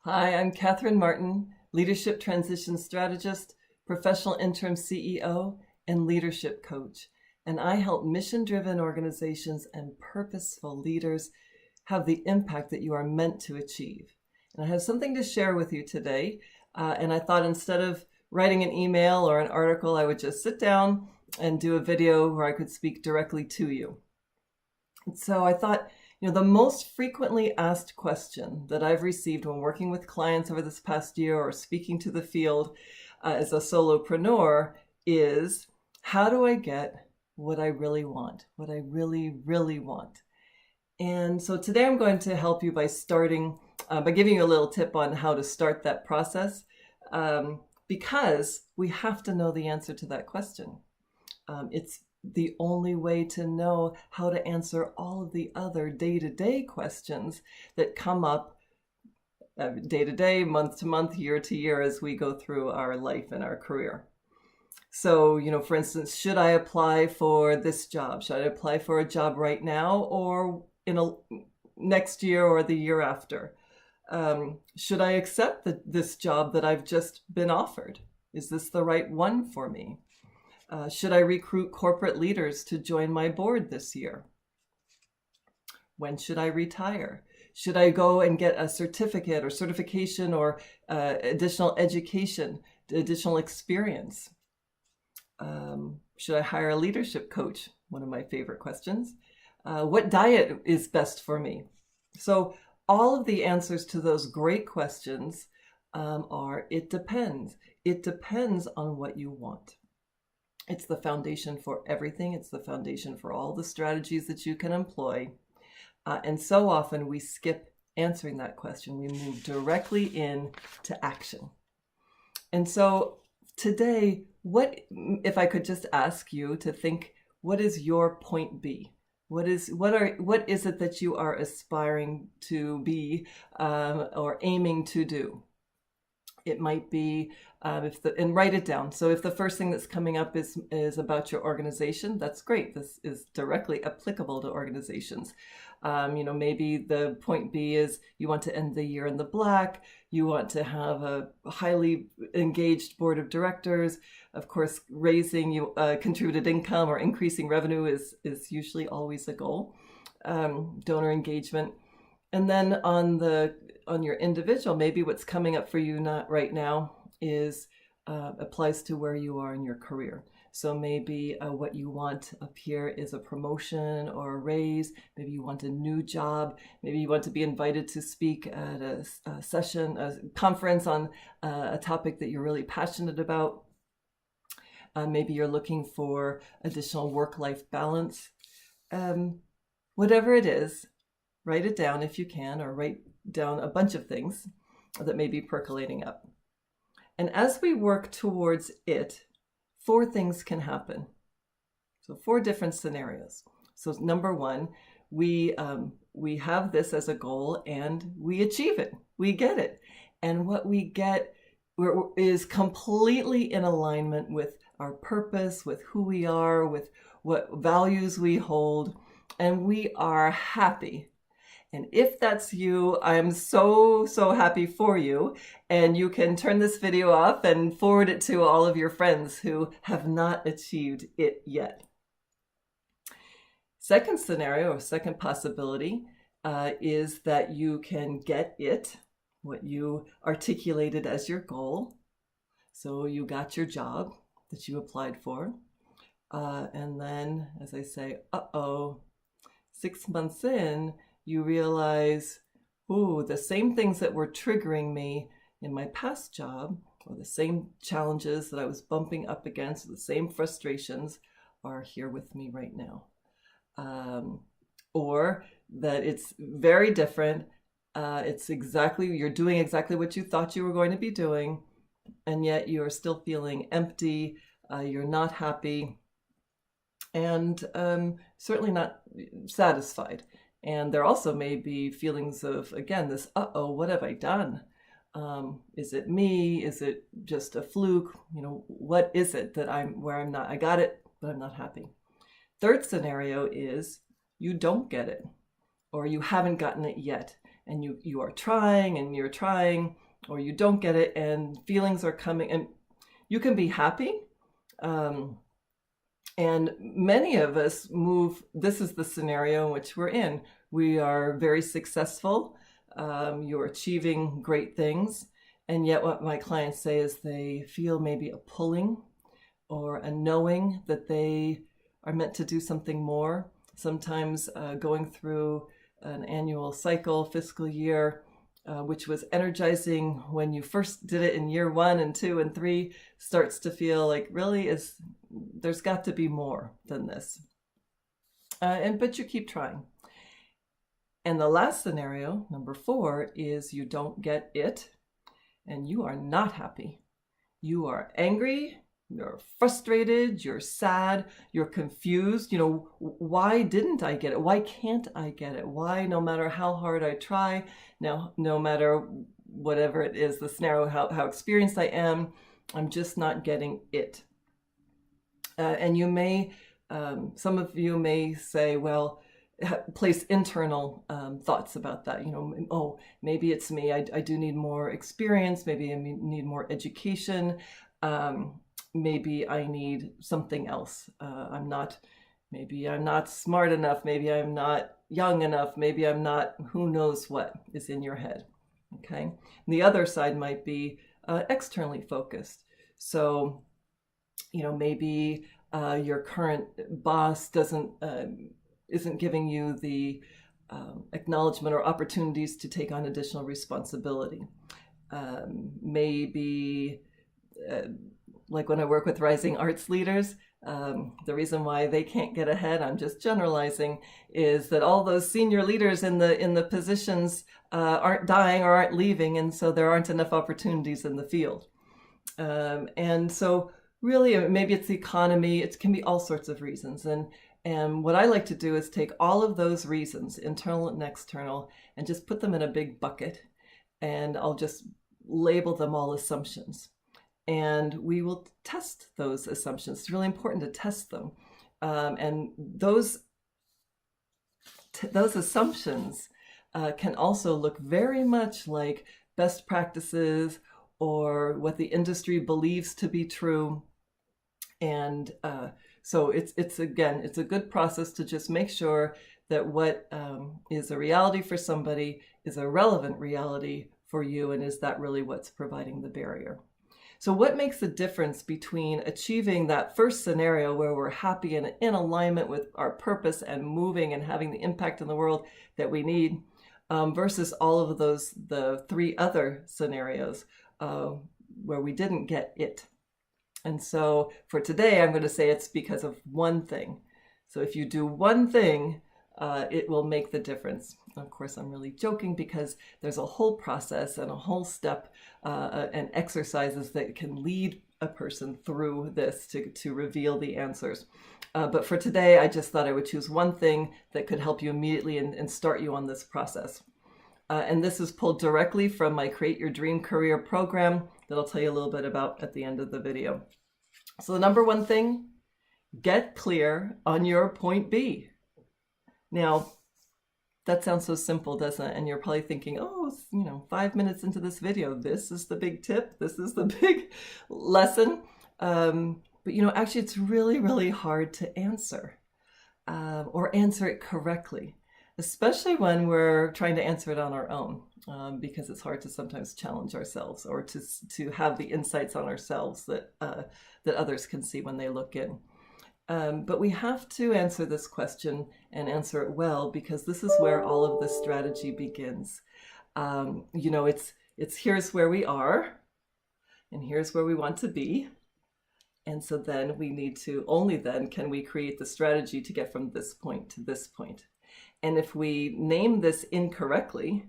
Hi, I'm Kathryn Martin, Leadership Transition Strategist, Professional Interim CEO, and Leadership Coach. And I help mission-driven organizations and purposeful leaders have the impact that you are meant to achieve. And I have something to share with you today. And I thought instead of writing an email or an article, I would just sit down and do a video where I could speak directly to you. So I thought, the most frequently asked question that I've received when working with clients over this past year or speaking to the field as a solopreneur is, how do I get what I really want, what I really, really want? And so today I'm going to help you by giving you a little tip on how to start that process, because we have to know the answer to that question. It's the only way to know how to answer all of the other day-to-day questions that come up day-to-day, month-to-month, year-to-year as we go through our life and our career. So, for instance, should I apply for this job? Should I apply for a job right now or next year or the year after? Should I accept this job that I've just been offered? Is this the right one for me? Should I recruit corporate leaders to join my board this year? When should I retire? Should I go and get a certificate or certification or additional education, additional experience? Should I hire a leadership coach? One of my favorite questions. What diet is best for me? So all of the answers to those great questions are, it depends. It depends on what you want. It's the foundation for everything. It's the foundation for all the strategies that you can employ. And so often we skip answering that question. We move directly into action. And so today, if I could just ask you to think, what is your point B? What is it that you are aspiring to be or aiming to do? It might be, and write it down. So if the first thing that's coming up is about your organization, that's great. This is directly applicable to organizations. Maybe the point B is you want to end the year in the black. You want to have a highly engaged board of directors. Of course, raising contributed income or increasing revenue is usually always a goal. Donor engagement. And then on your individual, maybe what's coming up for you not right now is applies to where you are in your career. So maybe what you want up here is a promotion or a raise. Maybe you want a new job. Maybe you want to be invited to speak at a conference on a topic that you're really passionate about. Maybe you're looking for additional work-life balance. Whatever it is, write it down if you can, or write down a bunch of things that may be percolating up. And as we work towards it, 4 things can happen. So 4 different scenarios. So number 1, we have this as a goal and we achieve it. We get it. And what we get is completely in alignment with our purpose, with who we are, with what values we hold, and we are happy. And if that's you, I'm so, so happy for you. And you can turn this video off and forward it to all of your friends who have not achieved it yet. Second scenario, or second possibility, is that you can get it, what you articulated as your goal. So you got your job that you applied for. And then, as I say, 6 months in, you realize, the same things that were triggering me in my past job, or the same challenges that I was bumping up against, the same frustrations are here with me right now. Or that it's very different. You're doing exactly what you thought you were going to be doing, and yet you're still feeling empty, you're not happy, and certainly not satisfied. And there also may be feelings of, again, this, what have I done? Is it me? Is it just a fluke? What is it that where I'm not, I got it, but I'm not happy. Third scenario is you don't get it, or you haven't gotten it yet. and you are trying and you're trying, or you don't get it, and feelings are coming, and you can be happy. And many of us move, this is the scenario in which we're in. We are very successful. You're achieving great things. And yet what my clients say is they feel maybe a pulling or a knowing that they are meant to do something more. Sometimes going through an annual cycle, fiscal year, which was energizing when you first did it in year 1 and 2 and 3, starts to feel like really there's got to be more than this. But you keep trying. And the last scenario, number 4, is you don't get it and you are not happy. You are angry, you're frustrated, you're sad, you're confused. Why didn't I get it? Why can't I get it? Why, no matter how hard I try, now, no matter whatever it is, the scenario, how experienced I am, I'm just not getting it. And you may, some of you may say, well, place internal thoughts about that. Oh, maybe it's me. I do need more experience. Maybe I need more education. Maybe I need something else. Maybe I'm not smart enough. Maybe I'm not young enough. Maybe I'm not, who knows what is in your head. Okay. And the other side might be externally focused. So, maybe your current boss isn't giving you the acknowledgement or opportunities to take on additional responsibility. Maybe like when I work with rising arts leaders, the reason why they can't get ahead, I'm just generalizing, is that all those senior leaders in the positions aren't dying or aren't leaving, and so there aren't enough opportunities in the field. And so really, maybe it's the economy, it can be all sorts of reasons. And what I like to do is take all of those reasons, internal and external, and just put them in a big bucket, and I'll just label them all assumptions. And we will test those assumptions. It's really important to test them. And those assumptions can also look very much like best practices or what the industry believes to be true. And so it's a good process to just make sure that what is a reality for somebody is a relevant reality for you, and is that really what's providing the barrier? So what makes the difference between achieving that first scenario where we're happy and in alignment with our purpose and moving and having the impact in the world that we need, versus all of the 3 other scenarios where we didn't get it? And so for today, I'm going to say it's because of one thing. So if you do one thing, it will make the difference. Of course, I'm really joking, because there's a whole process and a whole step and exercises that can lead a person through this to reveal the answers. But for today, I just thought I would choose one thing that could help you immediately and start you on this process. And this is pulled directly from my Create Your Dream Career program that I'll tell you a little bit about at the end of the video. So the number one thing, get clear on your point B. Now, that sounds so simple, doesn't it? And you're probably thinking, oh, 5 minutes into this video, this is the big tip. This is the big lesson. But actually it's really, really hard to answer or answer it correctly, especially when we're trying to answer it on our own, because it's hard to sometimes challenge ourselves or to have the insights on ourselves that others can see when they look in. But we have to answer this question and answer it well, because this is where all of the strategy begins. It's here's where we are and here's where we want to be. And so then we need to, only then can we create the strategy to get from this point to this point. And if we name this incorrectly,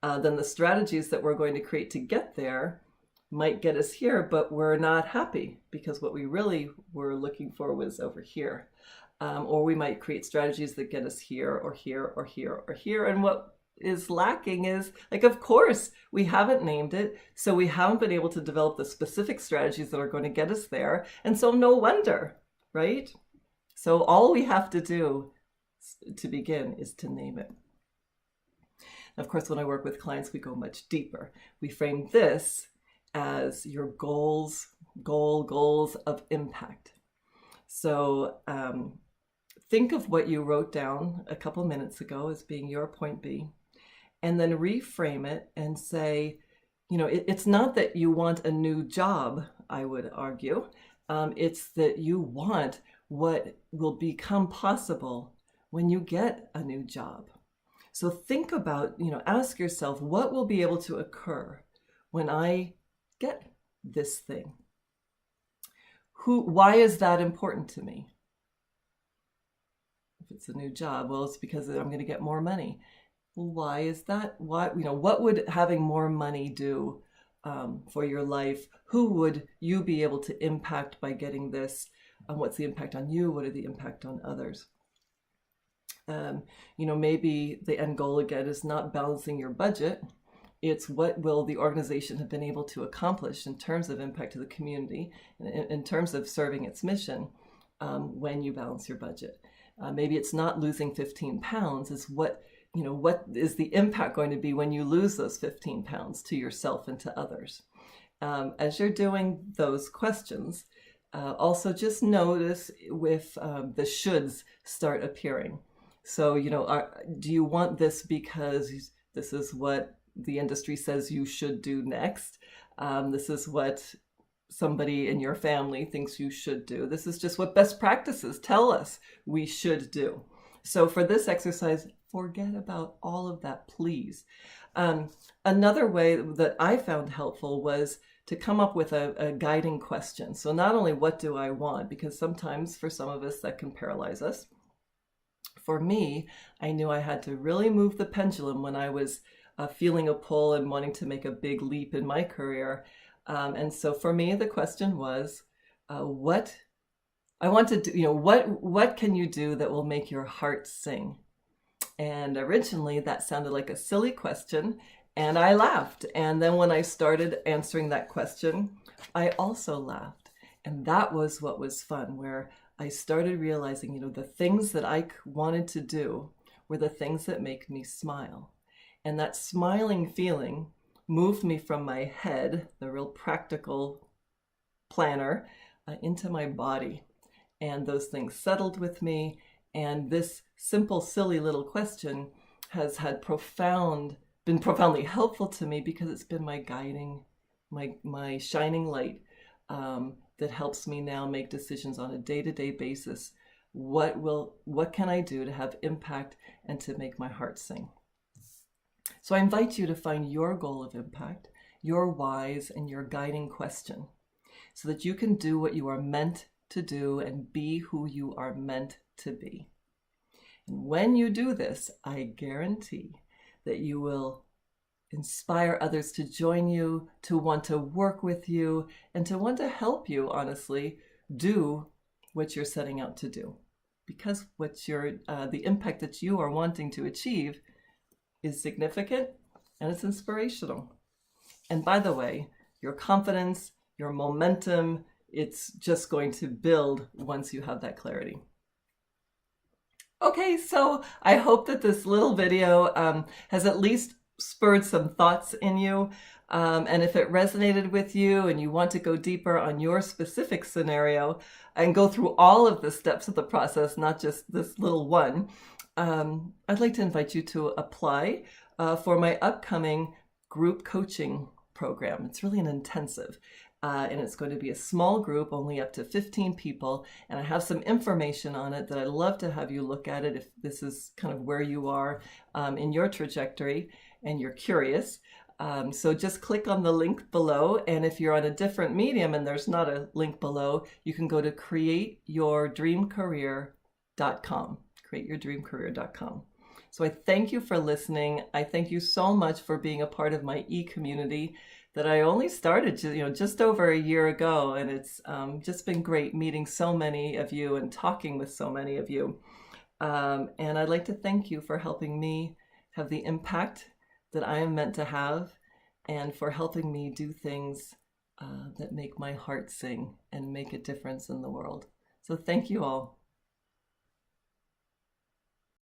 then the strategies that we're going to create to get there might get us here, but we're not happy because what we really were looking for was over here. Or we might create strategies that get us here or here or here or here. And what is lacking is, of course, we haven't named it. So we haven't been able to develop the specific strategies that are going to get us there. And so no wonder, right? So all we have to do to begin is to name it. Of course, when I work with clients, we go much deeper. We frame this as your goals of impact. So think of what you wrote down a couple minutes ago as being your point B, and then reframe it and say, it's not that you want a new job, I would argue. It's that you want what will become possible when you get a new job. So think about, ask yourself, what will be able to occur when I get this thing? Why is that important to me? If it's a new job, well, it's because I'm going to get more money. Well, why is that? What would having more money do for your life? Who would you be able to impact by getting this? What's the impact on you? What are the impact on others? Maybe the end goal again is not balancing your budget. It's what will the organization have been able to accomplish in terms of impact to the community, in terms of serving its mission when you balance your budget. Maybe it's not losing 15 pounds, it's what is the impact going to be when you lose those 15 pounds to yourself and to others. As you're doing those questions, also just notice if the shoulds start appearing. So, do you want this because this is what the industry says you should do next? This is what somebody in your family thinks you should do. This is just what best practices tell us we should do. So for this exercise, forget about all of that, please. Another way that I found helpful was to come up with a guiding question. So not only what do I want, because sometimes for some of us that can paralyze us. For me, I knew I had to really move the pendulum when I was feeling a pull and wanting to make a big leap in my career. And so for me, the question was, what I want to do, what can you do that will make your heart sing? And originally that sounded like a silly question, and I laughed. And then when I started answering that question, I also laughed. And that was what was fun, where I started realizing, the things that I wanted to do were the things that make me smile. And that smiling feeling moved me from my head, the real practical planner, into my body. And those things settled with me. And this simple, silly little question has been profoundly helpful to me, because it's been my guiding, my shining light that helps me now make decisions on a day-to-day basis. What can I do to have impact and to make my heart sing? So I invite you to find your goal of impact, your whys, and your guiding question, so that you can do what you are meant to do and be who you are meant to be. And when you do this, I guarantee that you will inspire others to join you, to want to work with you, and to want to help you, honestly, do what you're setting out to do. Because the impact that you are wanting to achieve is significant and it's inspirational. And by the way, your confidence, your momentum, it's just going to build once you have that clarity. Okay, so I hope that this little video has at least spurred some thoughts in you. And if it resonated with you and you want to go deeper on your specific scenario and go through all of the steps of the process, not just this little one, I'd like to invite you to apply for my upcoming group coaching program. It's really an intensive. And it's going to be a small group, only up to 15 people. And I have some information on it that I'd love to have you look at it if this is kind of where you are in your trajectory and you're curious. So just click on the link below. And if you're on a different medium and there's not a link below, you can go to createyourdreamcareer.com, createyourdreamcareer.com. So I thank you for listening. I thank you so much for being a part of my e-community that I only started just over a year ago, and it's just been great meeting so many of you and talking with so many of you. And I'd like to thank you for helping me have the impact that I am meant to have, and for helping me do things that make my heart sing and make a difference in the world. So thank you all.